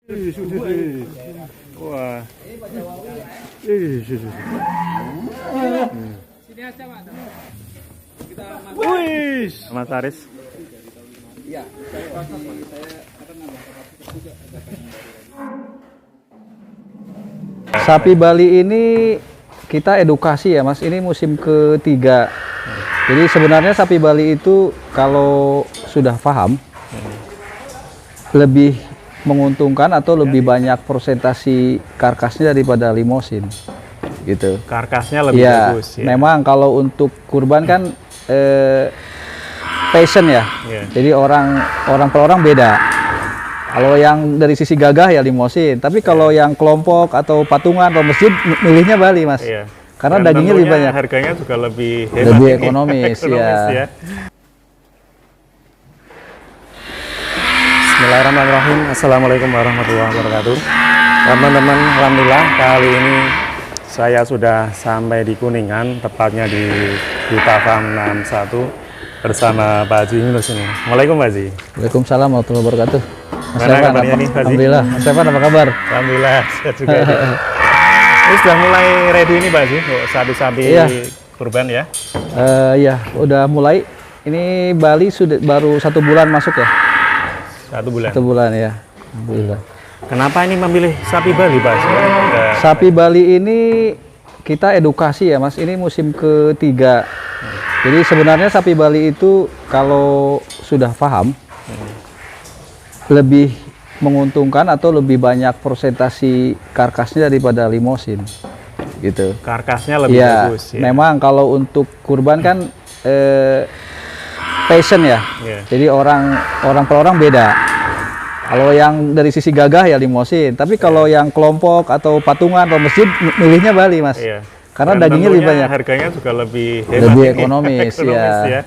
Wah. Sini aja, Pak. Kita Wih, Mas Aris. Iya, Sapi Bali ini kita edukasi ya Mas, ini musim ketiga. Jadi sebenarnya sapi Bali itu kalau sudah paham lebih menguntungkan atau lebih banyak persentasi karkasnya daripada limosin gitu. Karkasnya lebih Ya, bagus ya. memang kalau untuk kurban kan passion ya. Iya. Jadi orang per orang beda. Kalau yang dari sisi gagah ya limosin, tapi kalau yang kelompok atau patungan atau masjid milihnya Bali Mas. Iya. Karena Dan dagingnya lebih tentunya banyak. Harganya juga lebih hebat Lebih ini. ekonomis, ya. Bismillahirrahmanirrahim. Assalamualaikum warahmatullahi wabarakatuh. Teman-teman, alhamdulillah kali ini saya sudah sampai di Kuningan, tepatnya di Duta Farm 61 bersama Pak Haji Yunus ini. Assalamualaikum Pak Haji. Waalaikumsalam warahmatullahi wabarakatuh. Mas Gimana Evan, kabarnya nih, Pak Haji? Alhamdulillah. Mas Evan apa kabar? Alhamdulillah, saya juga. Ini sudah mulai ready ini Pak Haji, untuk sapi-sapi Iya. kurban ya. Ya, udah mulai. Ini Bali sudah baru 1 bulan masuk ya. 1 bulan. 1 bulan ya. Alhamdulillah. Kenapa ini memilih sapi Bali Pak Haji? Sapi Bali ini kita edukasi ya Mas, ini musim ketiga. Jadi sebenarnya sapi Bali itu kalau sudah paham lebih menguntungkan atau lebih banyak persentasi karkasnya daripada limosin gitu. Karkasnya lebih Ya, bagus ya. memang kalau untuk kurban kan passion ya. Iya. Jadi orang per orang beda. Kalau yang dari sisi gagah ya limosin, tapi kalau yang kelompok atau patungan atau masjid milihnya Bali Mas. Iya. Karena Dan dagingnya lebih tentunya banyak. Harganya juga lebih hebat Lebih ini. ekonomis, Ekonomis ya.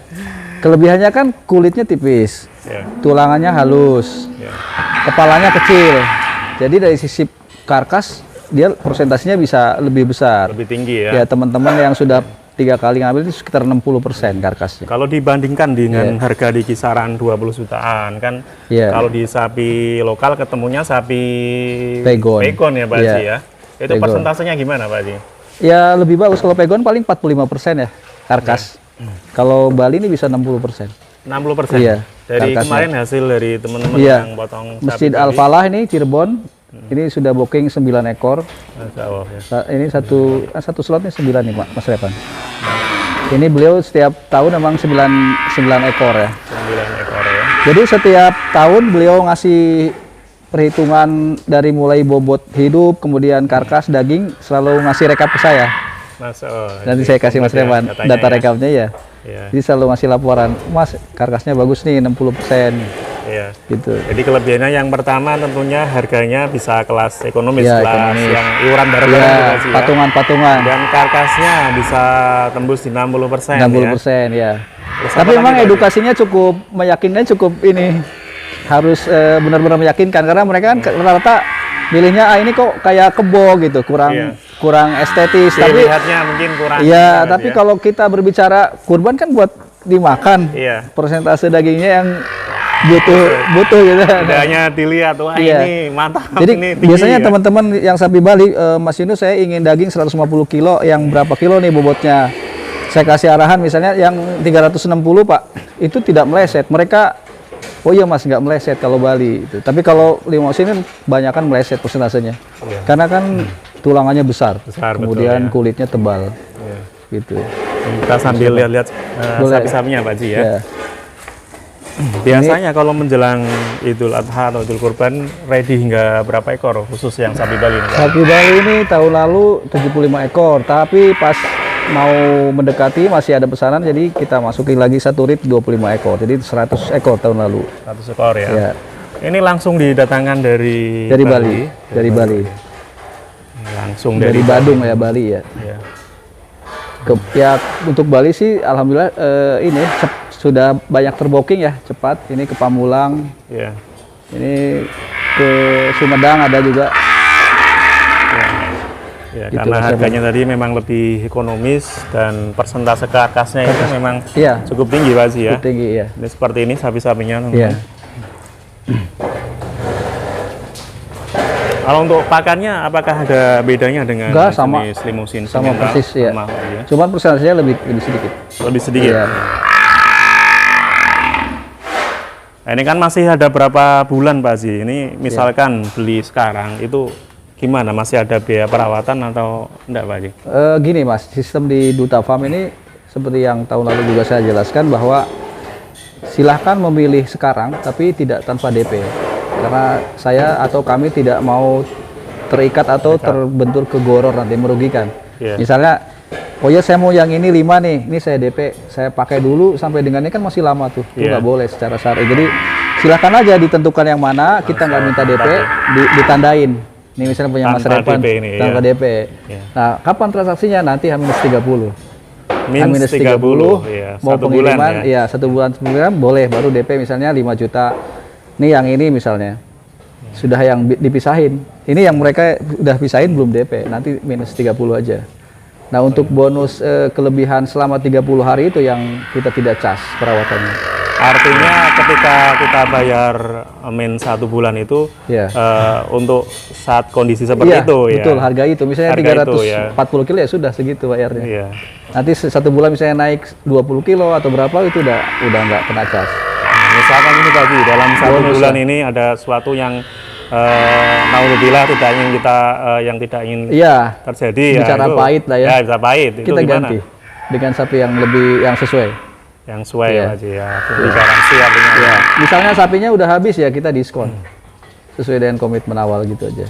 Kelebihannya kan kulitnya tipis, Ya. tulangannya halus, Ya. kepalanya kecil. Jadi dari sisi karkas dia persentasenya bisa lebih besar. Lebih tinggi ya. Ya teman-teman yang sudah 3 kali ngambil itu sekitar 60% karkasnya. Kalau dibandingkan dengan Iya. harga di kisaran 20 jutaan kan, Iya. kalau di sapi lokal ketemunya sapi Pegon. ya Pak Iya. Haji ya. Itu Pegon. persentasenya gimana Pak Haji? Ya lebih bagus kalau pegon paling 45% ya karkas. Kalau Bali ini bisa 60%. 60%? Iya, Dari karkasnya. kemarin hasil dari teman-teman Iya. yang potong Masjid sapi Al-Falah ini Cirebon, ini sudah booking 9 ekor. Masya Allah ya. Ini satu slotnya 9 nih Pak, Mas Revan. Ini beliau setiap tahun memang 9 ekor ya. 9 ekor ya. Jadi setiap tahun beliau ngasih perhitungan dari mulai bobot hidup, kemudian karkas, daging, selalu ngasih rekap ke saya. Masya Allah. Nanti Jadi saya kasih Mas komplit ya Revan datanya data ya. rekapnya ya. Iya. Jadi selalu ngasih laporan, Mas karkasnya bagus nih 60% Iya. gitu. Jadi kelebihannya yang pertama tentunya harganya bisa kelas ekonomis, Iya, kelas ekonomis. yang iuran bareng-bareng Ya, Pak Haji ya. patungan-patungan Dan karkasnya bisa tembus di 60% 60% ya. Terus Tapi apa memang lagi, Pak? edukasinya cukup meyakinkan, cukup ini harus benar-benar meyakinkan karena mereka kan rata-rata milihnya ini kok kayak kebo gitu, kurang Iya. kurang estetis. Tapi Tapi lihatnya mungkin kurang. iya, banget tapi ya. kalau kita berbicara kurban kan buat dimakan. Iya. Persentase dagingnya yang butuh gitu. Tidak hanya dilihat, wah Iya. ini mantap, Jadi ini tinggi biasanya ya. teman-teman yang sapi Bali, Mas Yunus saya ingin daging 150 kilo, yang berapa kilo nih bobotnya? Saya kasih arahan misalnya yang 360 Pak, itu tidak meleset. Mereka, oh iya Mas nggak meleset kalau Bali. Gitu. Tapi kalau limosin kan banyak kan meleset persentasenya. Iya. Karena kan tulangannya besar, Besar, betul, kemudian ya. kulitnya tebal. Iya. Gitu. Kita sambil lihat-lihat Boleh. sapi-sapinya Pak Haji ya. Ya. Biasanya kalau menjelang Idul Adha atau Idul Kurban, ready hingga berapa ekor khusus yang sapi Bali ini Pak? Sapi Bali ini tahun lalu 75 ekor, tapi pas mau mendekati masih ada pesanan, jadi kita masukin lagi satu rit 25 ekor, jadi 100 ekor tahun lalu. 100 ekor ya. Ya, Ini langsung didatangkan dari Bali, dari Bali, Langsung dari Badung ya Bali ya. Ya. Ya untuk Bali sih, alhamdulillah ini sudah banyak terbooking ya, cepat. Ini ke Pamulang, Ya. ini ke Sumedang ada juga. Ya, Gitu, karena Mas harganya tadi memang lebih ekonomis dan persentase karkasnya itu memang Iya, cukup tinggi Pak Haji ya. cukup tinggi ya. Ini seperti ini sapi-sapinya Iya. teman-teman. Kalau untuk pakannya, apakah ada bedanya dengan Enggak, sama. jenis limusin Sama semental? persis ya. Sama, Pak, ya. Cuman persentasenya lebih sedikit. Lebih sedikit. Iya. Nah, ini kan masih ada berapa bulan Pak Haji? Ini misalkan beli sekarang itu gimana? Masih ada biaya perawatan atau enggak Pak Haji? Gini Mas, sistem di Duta Farm ini seperti yang tahun lalu juga saya jelaskan bahwa silahkan memilih sekarang tapi tidak tanpa DP. Karena saya atau kami tidak mau terikat atau terbentur kegoror nanti merugikan. Iya. Misalnya, oh ya saya mau yang ini 5 nih, ini saya DP, saya pakai dulu sampai dengan ini kan masih lama tuh, itu Iya. nggak boleh secara syar'i. Jadi silakan aja ditentukan yang mana, kita nggak minta DP, ditandain. Ini misalnya punya Mas Tanpa Repan, DP ini, tanpa iya. DP. Iya. Nah, kapan transaksinya? Nanti H-30. Minus 30, ya. Mau Satu bulan pengiriman, ya. ya 1 bulan sebelumnya boleh, baru DP misalnya 5 juta. Ini yang ini misalnya, sudah yang dipisahin. Ini yang mereka udah pisahin belum DP, nanti minus 30 aja. Nah untuk bonus kelebihan selama 30 hari itu yang kita tidak cas perawatannya. Artinya ketika kita bayar min 1 bulan itu Ya. untuk saat kondisi seperti Iya, itu ya. betul, harga itu. Misalnya Harga itu, 340 kilo ya sudah segitu bayarnya. Iya. Nanti 1 bulan misalnya naik 20 kilo atau berapa itu udah nggak kena cas. Nah, misalkan ini Pak Haji, dalam 1 Bonus, bulan ya. ini ada sesuatu yang naudzubillah tidak ingin kita yang tidak ingin Iya, terjadi bicara itu, pahit lah ya. Ya, bisa pahit. Itu kita gimana? ganti dengan sapi yang sesuai. Yang sesuai Iya. Pak Haji ya. Di garansi artinya. Ya, misalnya sapinya udah habis ya kita diskon. Sesuai dengan komitmen awal gitu aja.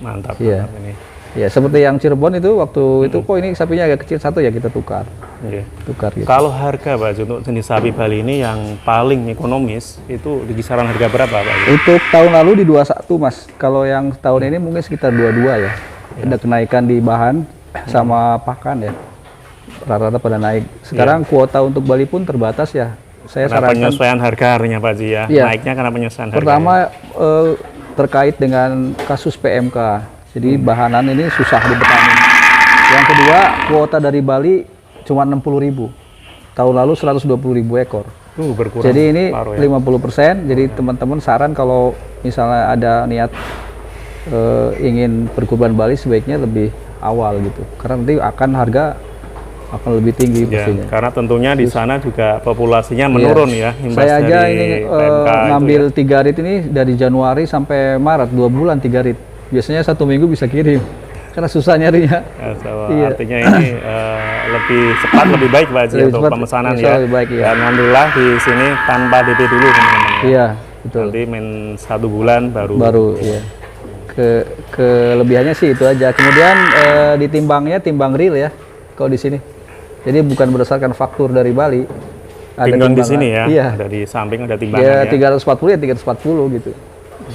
Mantap, Iya. mantap ini. Ya, seperti yang Cirebon itu waktu itu kok ini sapinya agak kecil satu ya kita tukar. Iya. Tukar gitu. Kalau harga Pak Haji, untuk jenis sapi Bali ini yang paling ekonomis itu di kisaran harga berapa Pak Haji? Untuk tahun lalu di 21 Mas. Kalau yang tahun ini mungkin sekitar 22 ya. Ada kenaikan di bahan sama pakan ya. Rata-rata pada naik. Sekarang kuota untuk Bali pun terbatas ya. Saya Karena sarankan penyesuaian harga artinya Pak Haji ya. Iya. Naiknya karena penyesuaian harga. pertama terkait dengan kasus PMK. Jadi bahanan ini susah di petani. Yang kedua, kuota dari Bali cuma 60.000. Tahun lalu 120.000 ekor. Berkurang. Jadi ini separuh ya. 50%. Jadi teman-teman saran kalau misalnya ada niat ingin berkurban Bali sebaiknya lebih awal gitu. Karena nanti harga akan lebih tinggi Ya, pastinya. karena tentunya di sana juga populasinya menurun ya. Imbas Saya aja dari ini PMK itu ngambil ya. 3 rit ini dari Januari sampai Maret, 2 bulan 3 rit. Biasanya 1 minggu bisa kirim. Karena susah nyarinya. Ya, so, Iya. Artinya ini lebih cepat, lebih baik Pak Haji Lebih untuk cepat, pemesanan insya ya. Allah lebih baik, iya. Dan alhamdulillah di sini tanpa DP dulu teman-teman. Ya. Iya, betul. Nanti min 1 bulan baru. Iya. Kelebihannya sih itu aja. Kemudian ditimbangnya timbang real ya. Kalau di sini. Jadi bukan berdasarkan faktur dari Bali. Timbang di timbangan. sini ya. Iya. Ada di samping ada Ya timbangan ya. 340 ya 340 gitu.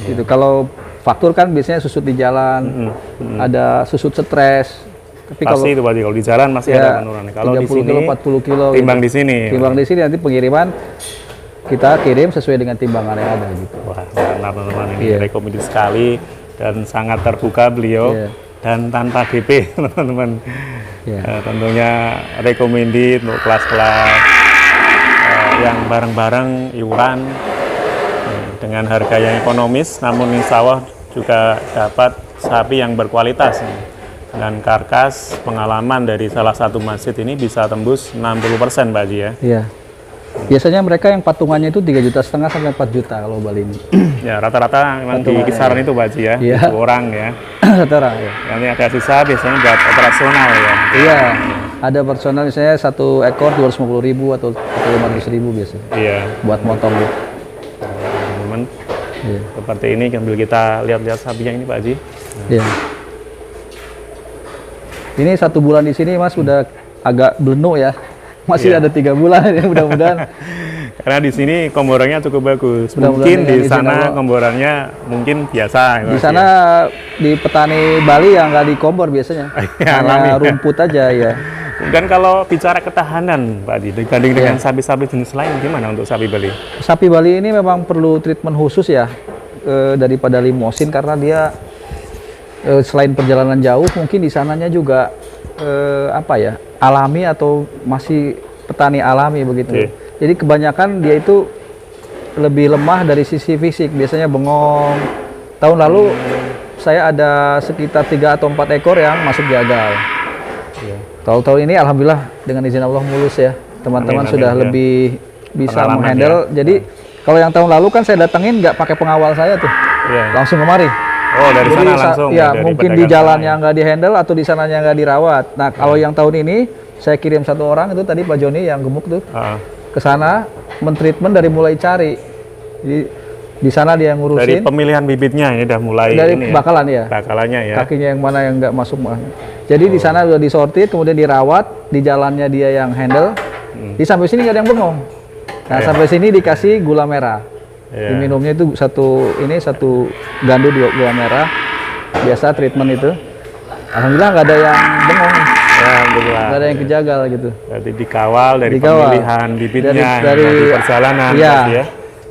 Gitu. Kalau faktur kan biasanya susut di jalan, ada susut stres. Tapi kalau Pasti itu Pak Haji, kalau di jalan masih ya, ada penurunan. Kalau di 30 sini kilo, 40 kilo. timbang gitu. di sini. Timbang di sini nanti pengiriman kita kirim sesuai dengan timbangan yang ada gitu. Wah, mantap teman-teman, ini Iya. rekomendasi sekali dan sangat terbuka beliau Iya. dan tanpa DP teman-teman. Iya. Tentunya rekomendasi untuk kelas-kelas yang bareng-bareng iuran dengan harga yang ekonomis, namun insya Allah juga dapat sapi yang berkualitas. Dan karkas pengalaman dari salah satu masjid ini bisa tembus 60% Pak Haji ya. Iya. Biasanya mereka yang patungannya itu 3,5 juta sampai 4 juta kalau Bali ini. Ya rata-rata memang di Patungannya, kisaran itu Pak Haji ya, Iya. 2 orang ya. Rata-rata ya. Nanti ada sisa biasanya buat operasional ya. Iya. Ada personal misalnya 1 ekor 250.000 atau 500.000 biasanya Iya. buat motong gitu. Teman-teman, Iya. seperti ini sambil kita lihat-lihat sapinya ini Pak Haji. Iya. Ini 1 bulan di sini Mas udah agak belenu ya. Masih Iya. ada 3 bulan ya mudah-mudahan. Karena di sini komborannya cukup bagus. Mudah-mudahan Mungkin dengan di izin sana Allah. komborannya mungkin biasa. Di Mas, sana ya. di petani Bali yang nggak dikombor biasanya. Ya, alami. Hanya rumput aja ya. Dan kalau bicara ketahanan Pak Haji, dibanding Iya. dengan sapi-sapi jenis lain gimana untuk sapi Bali? Sapi Bali ini memang perlu treatment khusus ya daripada limosin karena dia selain perjalanan jauh mungkin di sananya juga alami atau masih petani alami begitu. Oke. Jadi kebanyakan dia itu lebih lemah dari sisi fisik, biasanya bengong. Tahun lalu saya ada sekitar 3 atau 4 ekor yang masuk jagal. Iya. Tahun-tahun ini alhamdulillah dengan izin Allah mulus ya. Teman-teman Amin, sudah amin, ya. lebih bisa Pengalaman, menghandle. ya. Jadi kalau yang tahun lalu kan saya datengin nggak pakai pengawal saya tuh, Iya. langsung kemari. Oh, dari Jadi sana langsung. ya dari mungkin pedagang di jalannya sana, nggak dihandle atau di sananya nggak dirawat. Nah kalau yang tahun ini saya kirim 1 orang itu tadi Pak Joni yang gemuk tuh ya. ke sana mentreatment dari mulai cari. Jadi di sana dia yang Dari ngurusin pemilihan bibitnya ini udah mulai dari ini ya. bakalan ya. Bakalannya ya. Kakinya yang mana yang nggak masuk. Jadi di sana udah disortir, kemudian dirawat, di jalannya dia yang handle. Di sampai sini nggak ada yang bengong. Nah sampai sini dikasih gula merah. Iya. Diminumnya itu satu gandu gula merah. Biasa treatment itu. Alhamdulillah nggak ada yang bengong, Ya, alhamdulillah. nggak ada yang kejagal gitu. Berarti dikawal dari Dikawal. pemilihan bibitnya Dari di perjalanan iya. pasti ya.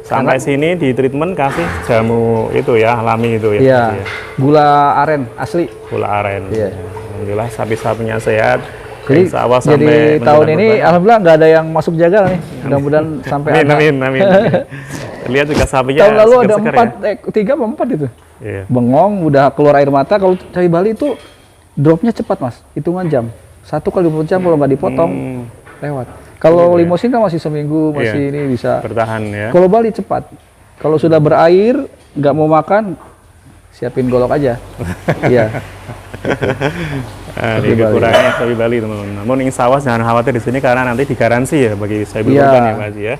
Sampai sini di treatment kasih jamu itu ya, alami itu ya. Iya, pasti ya. gula aren asli. Gula aren. Iya. Alhamdulillah sapi-sapinya sehat. Jadi, Insya Allah jadi sampai tahun menjelang ini kurban. alhamdulillah nggak ada yang masuk jagal nih. Mudah-mudahan sampai Amin, ada. amin, amin. Lihat juga sapinya Tahun lalu ada seger-seger ya. 3 atau 4 itu. Iya. Bengong, udah keluar air mata. Kalau cabai Bali itu dropnya cepat mas, hitungan jam. 1 kali 24 jam kalau nggak dipotong lewat. Kalau limosin kan masih seminggu, masih Iya. ini bisa. Bertahan ya. Kalau Bali cepat. Kalau sudah berair, nggak mau makan, siapin golok aja. Iya. Nah, ini kekurangannya sapi Bali teman-teman. Namun insya Allah jangan khawatir di sini karena nanti digaransi ya bagi sapi Iya. kurban ya Mas ya.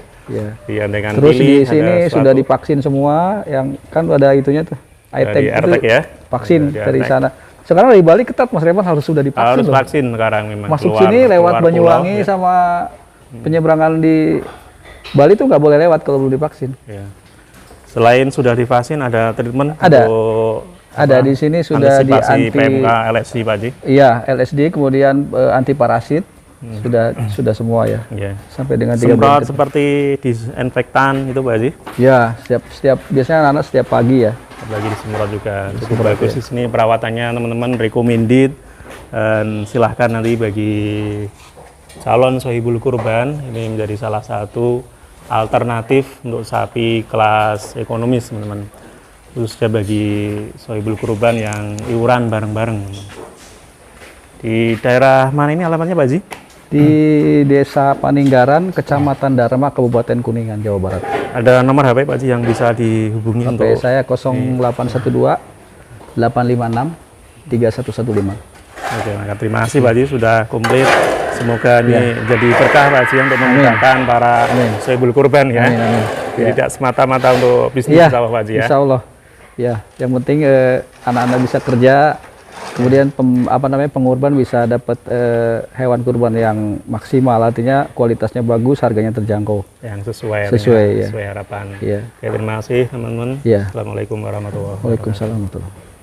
Iya. Dengan Terus pilih, di ada sini suatu sudah divaksin semua, yang kan ada itunya tuh, dari itu RTEC ya. vaksin Dari dari RTEC. sana. Sekarang di Bali ketat Mas Revan harus sudah divaksin Harus loh. vaksin sekarang memang. Masuk Keluar- sini lewat keluar Banyuwangi pulau, ya. sama penyeberangan di Bali tuh nggak boleh lewat kalau belum divaksin. Ya. Selain sudah divaksin ada treatment Ada. untuk Ada di sini sudah di antisipasi anti PMK LSD Pak Ji. iya LSD, kemudian anti parasit sudah semua ya. Ya. Sampai dengan 3 bulan. Semprot seperti disinfektan itu Pak Ji. Ya, setiap biasanya anak setiap pagi ya. Lagi disemprot juga cukup bagus di sini perawatannya teman-teman recommended, dan silahkan nanti bagi calon sohibul kurban ini menjadi salah satu alternatif untuk sapi kelas ekonomis teman-teman, khususnya bagi sohibul kurban yang iuran bareng-bareng. Di daerah mana ini alamatnya Pak Ji? Di Desa Paninggaran, Kecamatan Dharma, Kabupaten Kuningan, Jawa Barat. Ada nomor HP Pak Ji yang bisa dihubungi untuk HP saya 0812 856 3115. Oke, maka terima kasih Pak Ji sudah komplit. Semoga ini jadi berkah Pak Ji untuk memudahkan para sohibul kurban ya. Amin, amin. Jadi tidak semata-mata untuk bisnis Iya, sawah Pak Ji ya. insya Allah. Ya, yang penting anak-anak bisa kerja, kemudian pengurban bisa dapat hewan kurban yang maksimal, artinya kualitasnya bagus, harganya terjangkau. Yang sesuai Sesuai, ya. sesuai harapan. Iya. Oke, terima kasih teman-teman. Iya. Assalamualaikum warahmatullahi wabarakatuh. Waalaikumsalam warahmatullahi wabarakatuh.